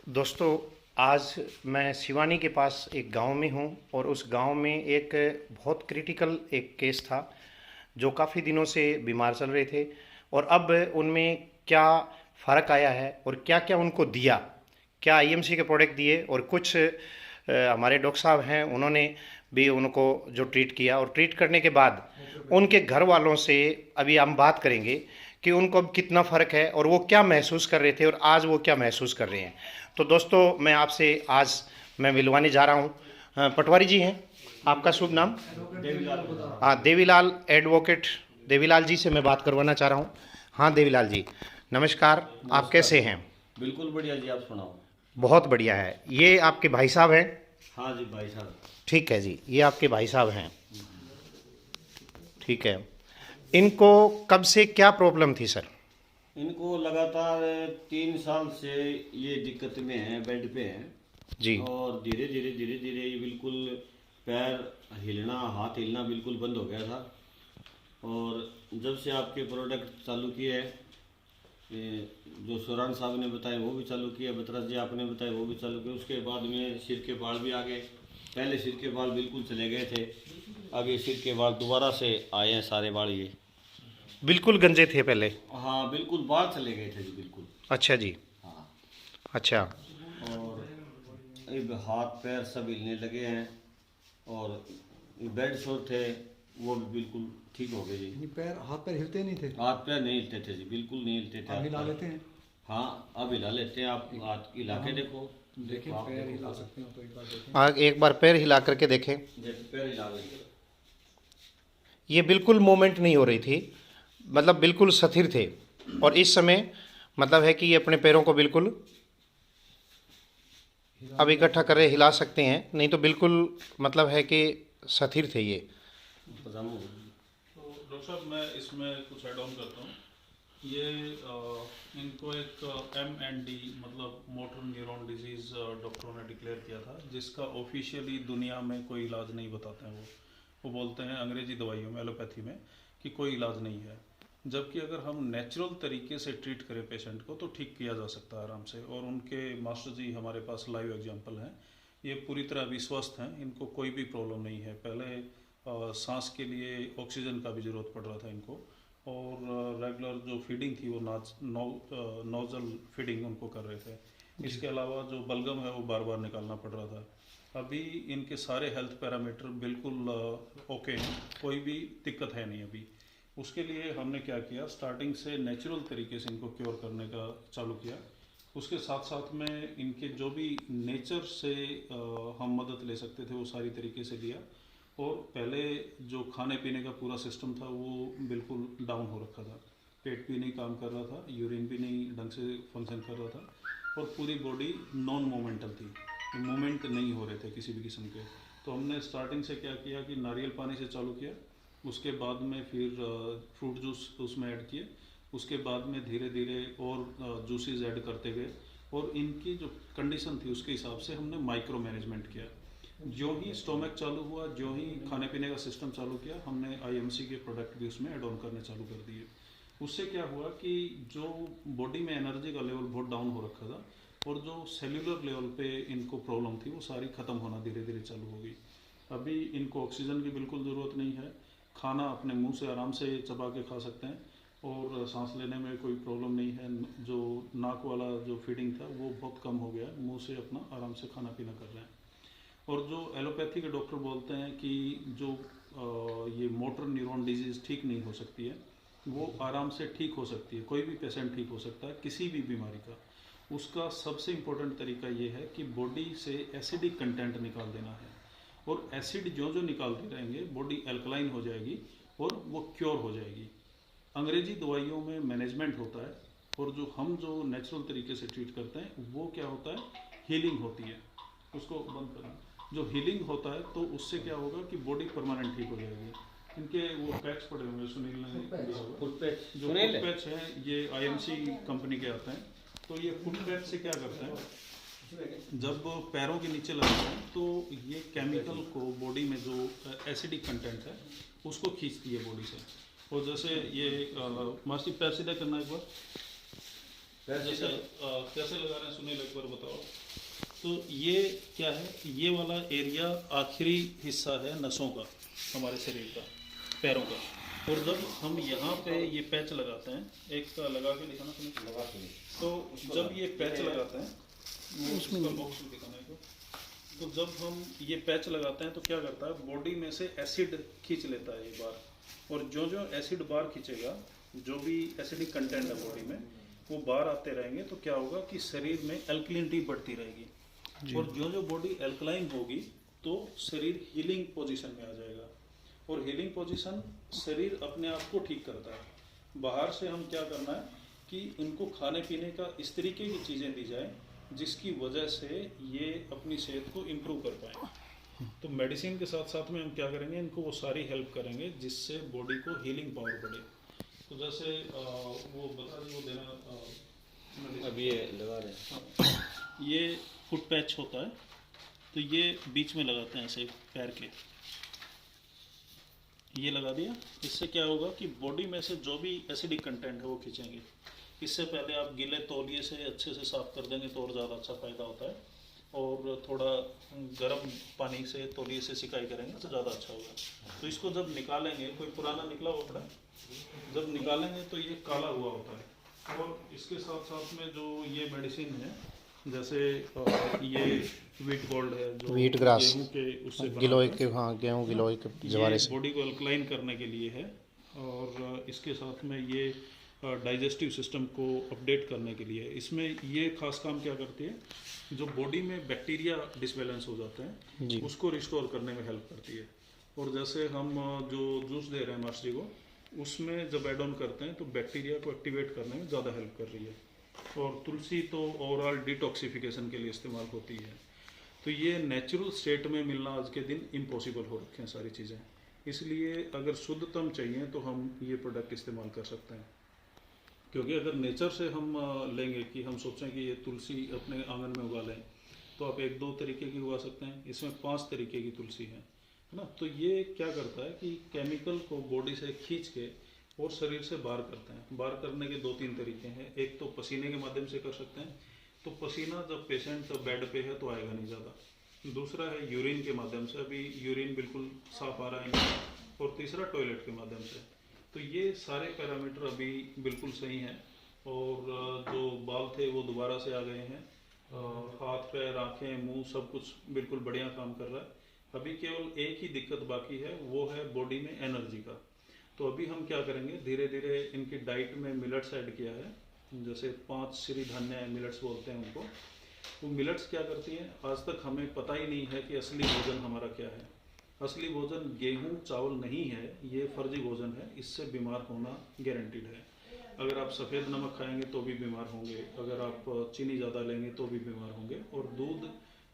दोस्तों, आज मैं सिवानी के पास एक गांव में हूं और उस गांव में एक बहुत क्रिटिकल एक केस था जो काफ़ी दिनों से बीमार चल रहे थे। और अब उनमें क्या फ़र्क आया है और क्या क्या उनको दिया, क्या आईएमसी के प्रोडक्ट दिए और कुछ हमारे डॉक्टर साहब हैं उन्होंने भी उनको जो ट्रीट किया और ट्रीट करने के बाद उनके घर वालों से अभी हम बात करेंगे कि उनको अब कितना फ़र्क है और वो क्या महसूस कर रहे थे और आज वो क्या महसूस कर रहे हैं। तो दोस्तों, मैं आपसे आज मैं मिलवाने जा रहा हूँ। पटवारी जी हैं, आपका शुभ नाम? देवीलाल। हाँ, देवीलाल एडवोकेट देवीलाल जी से मैं बात करवाना चाह रहा हूँ। हाँ देवीलाल जी, नमस्कार। आप नमस्कार। कैसे हैं? बिल्कुल बढ़िया जी, आप सुनाओ। बहुत बढ़िया है। ये आपके भाई साहब हैं? हाँ जी भाई साहब। ठीक है जी, ये आपके भाई साहब हैं। ठीक है। इनको कब से क्या प्रॉब्लम थी सर? इनको लगातार 3 साल से ये दिक्कत में हैं, बेड पे हैं। जी। और धीरे धीरे ये बिल्कुल पैर हिलना, हाथ हिलना बिल्कुल बंद हो गया था। और जब से आपके प्रोडक्ट चालू किए हैं, जो सुरान साहब ने बताया वो भी चालू किया, बतरस जी आपने बताया वो भी चालू किया, उसके बाद में सिर के बाल भी आ गए। पहले सिर के बाल बिल्कुल चले गए थे, अब ये सिर के बाल दोबारा से आए हैं, सारे बाल ये। बिल्कुल गंजे थे पहले? हाँ बिल्कुल, बाल चले गए थे जी बिल्कुल। अच्छा जी। हाँ। अच्छा। और अब हाथ पैर सब हिलने लगे हैं। और बेड शोर थे वो भी बिल्कुल ठीक हो गए जी। नहीं, पैर हाथ पैर हिलते नहीं थे। हाथ पैर नहीं हिलते थे जी, बिल्कुल नहीं हिलते थे अब हाथ हिला पैर। लेते हैं। हाँ अब हिला लेते हैं, आप हाथ हिला के देखो। देखें, आप पैर देखो हिला तो। सकते हो तो एक बार देखें। एक बार पैर हिला करके देखें। जैसे पैर हिला लेते। ये बिल्कुल मूवमेंट नहीं हो रही थी, मतलब बिल्कुल स्थिर थे। और इस समय मतलब है कि ये अपने पैरों को बिल्कुल अब इकट्ठा कर रहे, हिला सकते हैं, नहीं तो बिल्कुल मतलब है कि स्थिर थे ये। पजामा। तो डॉक्टर साहब, मैं इसमें कुछ ऐड ऑन करता हूँ। ये इनको एक MND मतलब मोटर न्यूरॉन डिजीज़ डॉक्टरों ने डिक्लेयर किया था, जिसका ऑफिशियली दुनिया में कोई इलाज नहीं बताते हैं। वो बोलते हैं अंग्रेजी दवाइयों में, एलोपैथी में, कि कोई इलाज नहीं है। जबकि अगर हम नेचुरल तरीके से ट्रीट करें पेशेंट को तो ठीक किया जा सकता है आराम से। और उनके मास्टर जी हमारे पास लाइव एग्जांपल हैं। ये पूरी तरह अभी स्वस्थ हैं, इनको कोई भी प्रॉब्लम नहीं है। पहले सांस के लिए ऑक्सीजन का भी ज़रूरत पड़ रहा था इनको, और रेगुलर जो फीडिंग थी वो नोजल फीडिंग उनको कर रहे थे। इसके अलावा जो बलगम है वो बार बार निकालना पड़ रहा था। अभी इनके सारे हेल्थ पैरामीटर बिल्कुल ओके हैं, कोई भी दिक्कत है नहीं अभी। उसके लिए हमने क्या किया, स्टार्टिंग से नेचुरल तरीके से इनको क्योर करने का चालू किया। उसके साथ साथ में इनके जो भी नेचर से हम मदद ले सकते थे वो सारी तरीके से लिया। और पहले जो खाने पीने का पूरा सिस्टम था वो बिल्कुल डाउन हो रखा था। पेट भी नहीं काम कर रहा था, यूरिन भी नहीं ढंग से फंक्शन कर रहा था, और पूरी बॉडी नॉन मोमेंटल थी, मूवमेंट नहीं हो रहे थे किसी भी किस्म के। तो हमने स्टार्टिंग से क्या किया कि नारियल पानी से चालू किया, उसके बाद में फिर फ्रूट जूस उसमें ऐड किए, उसके बाद में धीरे धीरे और जूसेस ऐड करते गए। और इनकी जो कंडीशन थी उसके हिसाब से हमने माइक्रो मैनेजमेंट किया। जो ही स्टोमक चालू हुआ, जो ही खाने पीने का सिस्टम चालू किया, हमने आईएमसी के प्रोडक्ट भी उसमें ऐड ऑन करने चालू कर दिए। उससे क्या हुआ कि जो बॉडी में एनर्जी का लेवल बहुत डाउन हो रखा था और जो सेल्यूलर लेवल पे इनको प्रॉब्लम थी वो सारी ख़त्म होना धीरे धीरे चालू हो गई। अभी इनको ऑक्सीजन की बिल्कुल ज़रूरत नहीं है, खाना अपने मुंह से आराम से चबा के खा सकते हैं, और सांस लेने में कोई प्रॉब्लम नहीं है। जो नाक वाला जो फीडिंग था वो बहुत कम हो गया, मुंह से अपना आराम से खाना पीना कर रहे हैं। और जो एलोपैथी के डॉक्टर बोलते हैं कि जो ये मोटर न्यूरॉन डिजीज़ ठीक नहीं हो सकती है, वो आराम से ठीक हो सकती है। कोई भी पेशेंट ठीक हो सकता है किसी भी बीमारी का। उसका सबसे इम्पोर्टेंट तरीका ये है कि बॉडी से एसिडिक कंटेंट निकाल देना है, और एसिड जो जो निकालते रहेंगे बॉडी एल्कलाइन हो जाएगी और वो क्योर हो जाएगी। अंग्रेजी दवाइयों में मैनेजमेंट होता है, और जो हम जो नेचुरल तरीके से ट्रीट करते हैं वो क्या होता है, हीलिंग होती है। उसको बंद करना। जो हीलिंग होता है तो उससे क्या होगा कि बॉडी परमानेंट ठीक हो जाएगी। इनके वो पैच पड़े होंगे, सुनील ने दिया होगा। फुट पैच जो फुट पैच है ये आईएमसी कंपनी के आते हैं। तो ये फुट पैच से क्या करते हैं, जब पैरों के नीचे लगते हैं तो ये केमिकल को बॉडी में जो एसिडिक कंटेंट है उसको खींचती है बॉडी से। और जैसे ये मासी पैर सीधा करना एक बार, जैसे कैसे लगा रहे हैं सुनील, एक बार बताओ। तो ये क्या है, ये वाला एरिया आखिरी हिस्सा है नसों का, हमारे शरीर का, पैरों का। और जब हम यहाँ पे ये पैच लगाते हैं, एक लगा के दिखाना सुनील, लगा के तो जब ये पैच लगाते हैं, उसमें बॉक्स में दिखाना है तो जब हम ये पैच लगाते हैं तो क्या करता है, बॉडी में से एसिड खींच लेता है ये बार, और जो जो एसिड बार खींचेगा, जो भी एसिडिक कंटेंट है बॉडी में, वो बाहर आते रहेंगे तो क्या होगा कि शरीर में एल्कलिनिटी बढ़ती रहेगी, और जो जो बॉडी एल्कलाइन होगी तो शरीर हीलिंग पोजीशन में आ जाएगा। और हीलिंग पोजीशन शरीर अपने आप को ठीक करता है। बाहर से हम क्या करना है कि इनको खाने पीने का इस तरीके की चीज़ें दी जाए जिसकी वजह से ये अपनी सेहत को इम्प्रूव कर पाए। तो मेडिसिन के साथ साथ में हम क्या करेंगे, इनको वो सारी हेल्प करेंगे जिससे बॉडी को हीलिंग पावर बढ़े। तो जैसे वो बता दें, वो देना अब ये लगा रहे हैं। ये फुट पैच होता है, तो ये बीच में लगाते हैं ऐसे पैर के, ये लगा दिया। इससे क्या होगा कि बॉडी में से जो भी एसिडिक कंटेंट है वो खींचेंगे। इससे पहले आप गीले तौलिए से अच्छे से साफ़ कर देंगे तो और ज़्यादा अच्छा फ़ायदा होता है, और थोड़ा गर्म पानी से तौलिए से सिकाई करेंगे तो ज़्यादा अच्छा होगा। तो इसको जब निकालेंगे, कोई पुराना निकला हुआ कपड़ा जब निकालेंगे तो ये काला हुआ होता है। और इसके साथ साथ में जो ये मेडिसिन है, जैसे ये व्हीट गोल्ड है, जो व्हीट ग्रास, गेहूं के उससे गिलोय के, हाँ गेहूँ गिलोय के जवारे से। बॉडी को अल्कलाइन करने के लिए है, और इसके साथ में ये डाइजेस्टिव सिस्टम को अपडेट करने के लिए। इसमें ये खास काम क्या करती है, जो बॉडी में बैक्टीरिया डिसबैलेंस हो जाते हैं उसको रिस्टोर करने में हेल्प करती है। और जैसे हम जो जूस दे रहे हैं मास्टरी को, उसमें जब एड ऑन करते हैं तो बैक्टीरिया को एक्टिवेट करने में ज़्यादा हेल्प कर रही है। और तुलसी तो ओवरऑल डिटॉक्सिफिकेशन के लिए इस्तेमाल होती है। तो ये नेचुरल स्टेट में मिलना आज के दिन इम्पॉसिबल हो रखे हैं सारी चीज़ें, इसलिए अगर शुद्धतम चाहिए तो हम ये प्रोडक्ट इस्तेमाल कर सकते हैं। क्योंकि अगर नेचर से हम लेंगे कि हम सोचें कि ये तुलसी अपने आंगन में उगा लें, तो आप 1-2 तरीके की उगा सकते हैं, इसमें 5 तरीके की तुलसी है ना। तो ये क्या करता है कि केमिकल को बॉडी से खींच के और शरीर से बाहर करते हैं। बाहर करने के 2-3 तरीके हैं। एक तो पसीने के माध्यम से कर सकते हैं, तो पसीना जब पेशेंट बेड पे है तो आएगा नहीं ज़्यादा। दूसरा है यूरिन के माध्यम से, अभी यूरिन बिल्कुल साफ आ रहा है नहीं। और तीसरा टॉयलेट के माध्यम से। तो ये सारे पैरामीटर अभी बिल्कुल सही हैं, और जो बाल थे वो दोबारा से आ गए हैं, हाथ पैर आँखें मुंह सब कुछ बिल्कुल बढ़िया काम कर रहा है। अभी केवल एक ही दिक्कत बाकी है, वो है बॉडी में एनर्जी का। तो अभी हम क्या करेंगे, धीरे धीरे इनकी डाइट में मिलेट्स ऐड किया है, जैसे 5 श्री धान्य मिलेट्स बोलते हैं उनको। वो मिलेट्स क्या करती हैं, आज तक हमें पता ही नहीं है कि असली भोजन हमारा क्या है। असली भोजन गेहूं चावल नहीं है, ये फर्जी भोजन है, इससे बीमार होना गारंटीड है। अगर आप सफ़ेद नमक खाएंगे तो भी बीमार होंगे, अगर आप चीनी ज़्यादा लेंगे तो भी बीमार होंगे। और दूध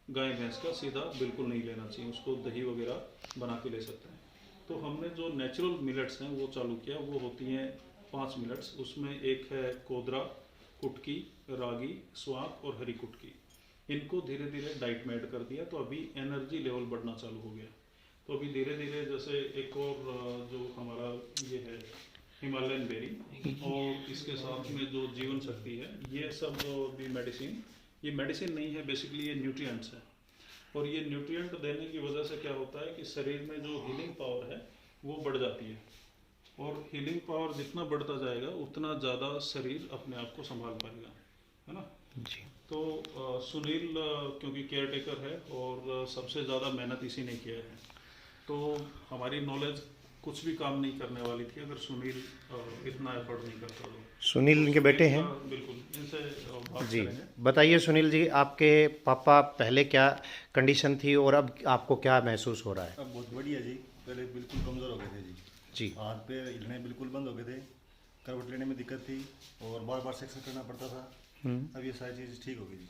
गाय भैंस का सीधा बिल्कुल नहीं लेना चाहिए, उसको दही वगैरह बना के ले सकते हैं। तो हमने जो नेचुरल मिलेट्स हैं वो चालू किया, वो होती हैं 5 मिलेट्स। उसमें एक है कोदरा, कुटकी, रागी, स्वाक और हरी कुटकी। इनको धीरे धीरे डाइट में ऐड कर दिया, तो अभी एनर्जी लेवल बढ़ना चालू हो गया। तो अभी धीरे धीरे जैसे एक और जो हमारा ये है हिमालयन बेरी, और इसके साथ में जो जीवन शक्ति है, ये सब भी मेडिसिन, ये मेडिसिन नहीं है, बेसिकली ये न्यूट्रिएंट्स है। और ये न्यूट्रिएंट देने की वजह से क्या होता है कि शरीर में जो हीलिंग पावर है वो बढ़ जाती है, और हीलिंग पावर जितना बढ़ता जाएगा उतना ज़्यादा शरीर अपने आप को संभाल पाएगा, है ना जी। तो सुनील क्योंकि केयर टेकर है और सबसे ज़्यादा मेहनत इसी ने किया है, तो हमारी नॉलेज कुछ भी काम नहीं करने वाली थी अगर सुनील इतना एफर्ट नहीं करता तो। सुनील इनके बेटे हैं। बिल्कुल, इनसे बात जी, करेंगे। बताइए सुनील जी, आपके पापा पहले क्या कंडीशन थी और अब आपको क्या महसूस हो रहा है? अब बहुत बढ़िया जी। पहले बिल्कुल कमज़ोर हो गए थे जी, हाथ पैर हिलने बिल्कुल बंद हो गए थे, करवट लेने में दिक्कत थी और बार बार सेक्शन करना पड़ता था। अब ये सारी चीज़ ठीक हो गई जी।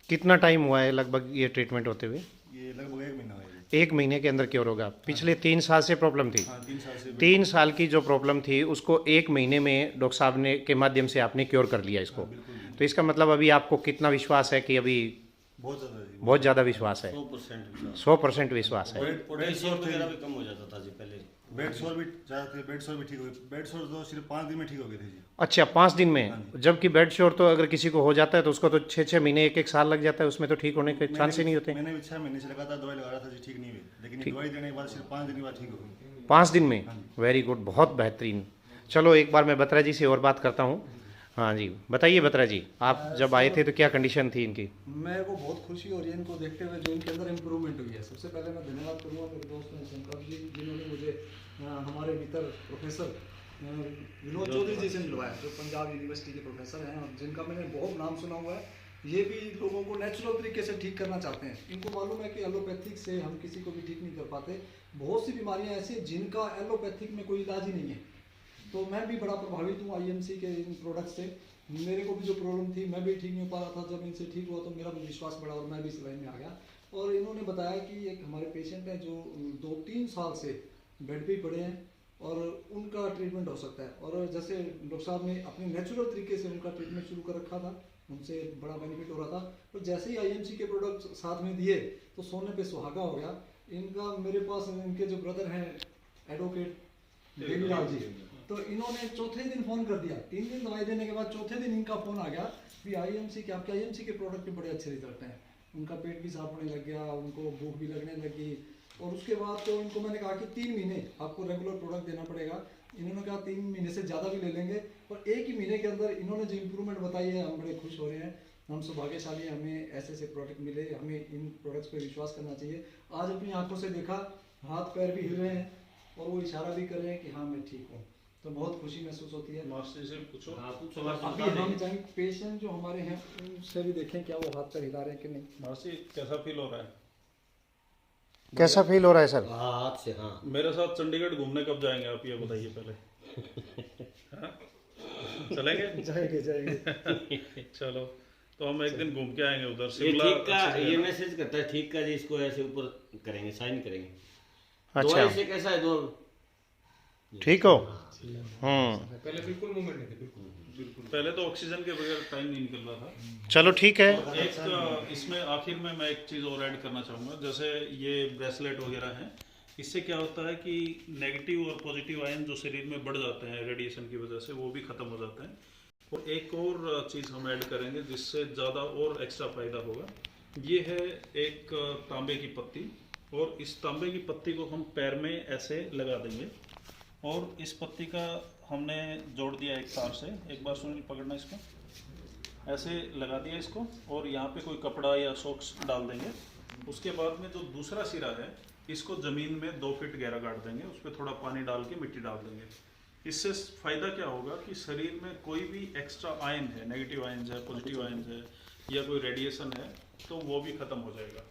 कितना टाइम हुआ है लगभग ये ट्रीटमेंट होते हुए? ये लगभग 1 महीना हुआ है जी। 1 महीने के अंदर क्योर होगा? पिछले 3 साल से प्रॉब्लम थी? हाँ, 3 साल से 3 साल की जो प्रॉब्लम थी उसको 1 महीने में डॉक्टर साहब ने के माध्यम से आपने क्योर कर लिया इसको। तो इसका मतलब अभी आपको कितना विश्वास है कि अभी? बहुत ज़्यादा जी, बहुत ज़्यादा विश्वास है, 100% 100% विश्वास है। पोटेशियम वगैरह भी कम हो जाता था जी पहले। बेड सोर भी ज़्यादा थे, बेड सोर भी ठीक हो गए। बेड सोर तो सिर्फ 5 दिन में ठीक हो गए थे जी। अच्छा, 5 दिन में? जबकि बेड शोर तो अगर किसी को हो जाता है तो उसको तो 6-6 महीने 1-1 साल लग जाता है, उसमें तो ठीक होने के चांस ही नहीं होते। मैंने भी 6 महीने से लगातार दवाई लगा रहा था जी, ठीक नहीं हुई, लेकिन ये दवाई देने के बाद सिर्फ 5 दिन के बाद ठीक हो गई। 5 दिन में? वेरी गुड, बहुत बेहतरीन। चलो एक बार मैं बत्रा जी से और बात करता हूँ। हाँ जी, बताइए बत्रा जी, आप जब आए थे तो क्या कंडीशन थी इनकी? मेरे को बहुत खुशी हो रही है इनको देखते हुए, जो इनके अंदर इम्प्रूवमेंट हुई है। सबसे पहले मैं धन्यवाद करूँगा मेरे दोस्त शंकर जी, जिन्होंने मुझे हमारे मित्र प्रोफेसर विनोद चौधरी जी से मिलवाया, जो पंजाब यूनिवर्सिटी के प्रोफेसर हैं और जिनका मैंने बहुत नाम सुना हुआ है। ये भी लोगों को नेचुरल तरीके से ठीक करना चाहते हैं। इनको मालूम है कि एलोपैथिक से हम किसी को भी ठीक नहीं कर पाते। बहुत सी बीमारियाँ ऐसी हैं जिनका एलोपैथिक में कोई इलाज ही नहीं है। तो मैं भी बड़ा प्रभावित हूँ आईएमसी के इन प्रोडक्ट से। मेरे को भी जो प्रॉब्लम थी, मैं भी ठीक नहीं हो पा रहा था, जब इनसे ठीक हुआ तो मेरा भी विश्वास बढ़ा और मैं भी इस लाइन में आ गया। और इन्होंने बताया कि एक हमारे पेशेंट हैं जो 2-3 साल से बेड पे ही पड़े हैं और उनका ट्रीटमेंट हो सकता है। और जैसे डॉक्टर साहब ने अपने नेचुरल तरीके से उनका ट्रीटमेंट शुरू कर रखा था, उनसे बड़ा बेनिफिट हो रहा था। तो जैसे ही आईएमसी के प्रोडक्ट साथ में दिए तो सोने पे सुहागा हो गया। इनका मेरे पास इनके जो ब्रदर हैं एडवोकेट देवीलाल जी, तो इन्होंने चौथे दिन फ़ोन कर दिया। 3 दिन दवाई देने के बाद चौथे दिन इनका फ़ोन आ गया कि आईएमसी के, आपके आईएमसी के प्रोडक्ट में बड़े अच्छे रिजल्ट हैं। उनका पेट भी साफ होने लग गया, उनको भूख भी लगने लगी। और उसके बाद तो इनको मैंने कहा कि 3 महीने आपको रेगुलर प्रोडक्ट देना पड़ेगा। इन्होंने कहा 3 महीने से ज़्यादा भी ले लेंगे। और 1 ही महीने के अंदर इन्होंने जो इम्प्रूवमेंट बताई है, हम बड़े खुश हो रहे हैं। हम सौभाग्यशाली हैं, हमें ऐसे ऐसे प्रोडक्ट मिले, हमें इन प्रोडक्ट्स पर विश्वास करना चाहिए। आज अपनी आंखों से देखा, हाथ पैर भी हिल रहे हैं और वो इशारा भी कर रहे हैं कि हाँ मैं ठीक हूँ। तो बहुत खुशी महसूस होती है। मास्टर से पूछो। हाँ कुछ अभी हम चाहेंगे पेशेंट जो हमारे हैं उनसे भी देखें क्या वो हाथ पैर हिला रहे हैं कि नहीं। मास्टर कैसा फील हो रहा है? कैसा फील हो रहा है सर? हाँ हाथ से हाँ। मेरे साथ चंडीगढ़ घूमने कब जाएंगे आप, ये बताइए पहले। हाँ? चलेंगे? जाएंगे। चलो, तो हम एक दिन घूम के आएंगे उधर ये शिमला। ठीक का अच्छी जगह ये है। मैसेज करता है, ठीक का जी, इसको ऐसे ऊपर करेंगे, साइन करेंगे। अच्छा, दवाई से कैसा है दो? ठीक हो? पहले बिल्कुल मूवमेंट नहीं थी, बिल्कुल। पहले तो ऑक्सीजन के बगैर टाइम नहीं निकल रहा था। चलो ठीक है। और एक इसमें आखिर में मैं एक चीज़ और ऐड करना चाहूँगा। जैसे ये ब्रेसलेट वगैरह हैं, इससे क्या होता है कि नेगेटिव और पॉजिटिव आयन जो शरीर में बढ़ जाते हैं रेडिएशन की वजह से, वो भी ख़त्म हो जाते हैं। और एक और चीज़ हम ऐड करेंगे जिससे ज़्यादा और एक्स्ट्रा फ़ायदा होगा। ये है एक तांबे की पत्ती, और इस तांबे की पत्ती को हम पैर में ऐसे लगा देंगे। और इस पत्ती का हमने जोड़ दिया एक तार से। एक बार सुनील पकड़ना इसको, ऐसे लगा दिया इसको, और यहाँ पे कोई कपड़ा या सॉक्स डाल देंगे। उसके बाद में जो दूसरा सिरा है, इसको ज़मीन में 2 फीट गहरा गाड़ देंगे, उस पर थोड़ा पानी डाल के मिट्टी डाल देंगे। इससे फ़ायदा क्या होगा कि शरीर में कोई भी एक्स्ट्रा आयन है, नेगेटिव आयन है, पॉजिटिव आयन है, या कोई रेडिएशन है, तो वो भी ख़त्म हो जाएगा।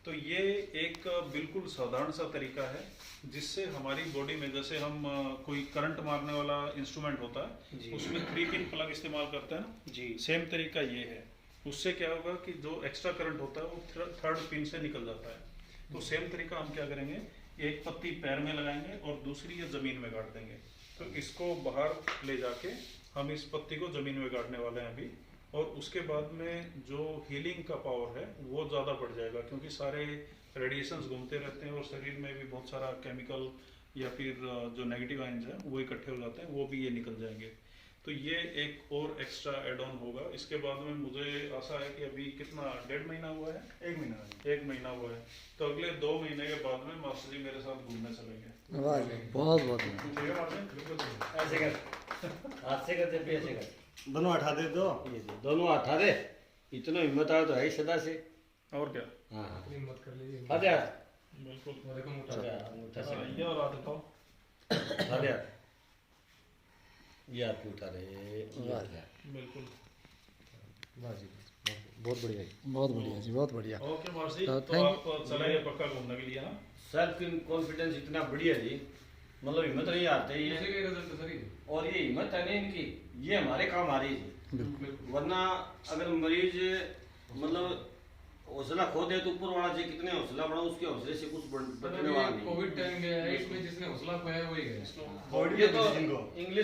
तो ये एक बिल्कुल साधारण सा तरीका है जिससे हमारी बॉडी में, जैसे हम कोई करंट मारने वाला इंस्ट्रूमेंट होता है उसमें 3 पिन प्लग इस्तेमाल करते हैं ना जी, सेम तरीका ये है। उससे क्या होगा कि जो एक्स्ट्रा करंट होता है वो 3rd पिन से निकल जाता है। तो सेम तरीका हम क्या करेंगे, एक पत्ती पैर में लगाएंगे और दूसरी ये ज़मीन में गाड़ देंगे। तो इसको बाहर ले जाके हम इस पत्ती को ज़मीन में गाड़ने वाले हैं अभी। और उसके बाद में जो हीलिंग का पावर है वो ज़्यादा बढ़ जाएगा, क्योंकि सारे रेडिएशंस घूमते रहते हैं और शरीर में भी बहुत सारा केमिकल या फिर जो नेगेटिव आयंस हैं वो इकट्ठे हो जाते हैं, वो भी ये निकल जाएंगे। तो ये एक और एक्स्ट्रा एड ऑन होगा। इसके बाद में मुझे आशा है कि अभी कितना 1.5 महीना हुआ है, 1 महीना। 1 महीना हुआ है, तो अगले 2 महीने के बाद में मास्टर जी मेरे साथ घूमने चलेंगे। बहुत बहुत ठीक है मास्टर? ऐसे कर, हाथ से करते पे ऐसे कर, दोनों हटा दे दो। ये दे, दोनों हटा दे। इतना हिम्मत आया तो है ही सदा से। और क्या, हाँ अपनी हिम्मत कर लीजिए। हट यार, बिल्कुल। मेरे को मुठा हट यार, अंगूठा से ये और हाथ उठाओ। हट यार, ये हाथ पे उठा रहे, ये हट यार। बिल्कुल। बहुत बढ़िया जी, बहुत बढ़िया। ओके मास्टर जी, तो तो आप चलेंगे पक्का घूमने के लिए ना? सेल्फ कॉन्फिडेंस इतना बढ़िया जी, मतलब हिम्मत नहीं आते ये। दूसरे का रिजल्ट सर ये। और ये हिम्मत है ना इनकी, ये हमारे काम आ रही है। वरना अगर मरीज मतलब हौसला खो दे तो ऊपर वाला चाहिए कितने हौसला बढ़ा, उसके हौसले से कुछ बढ़ने वाला नहीं। कोविड टाइम गया है, इसमें जिसने हौसला खोया है वही गया। ये तो इंग्लिश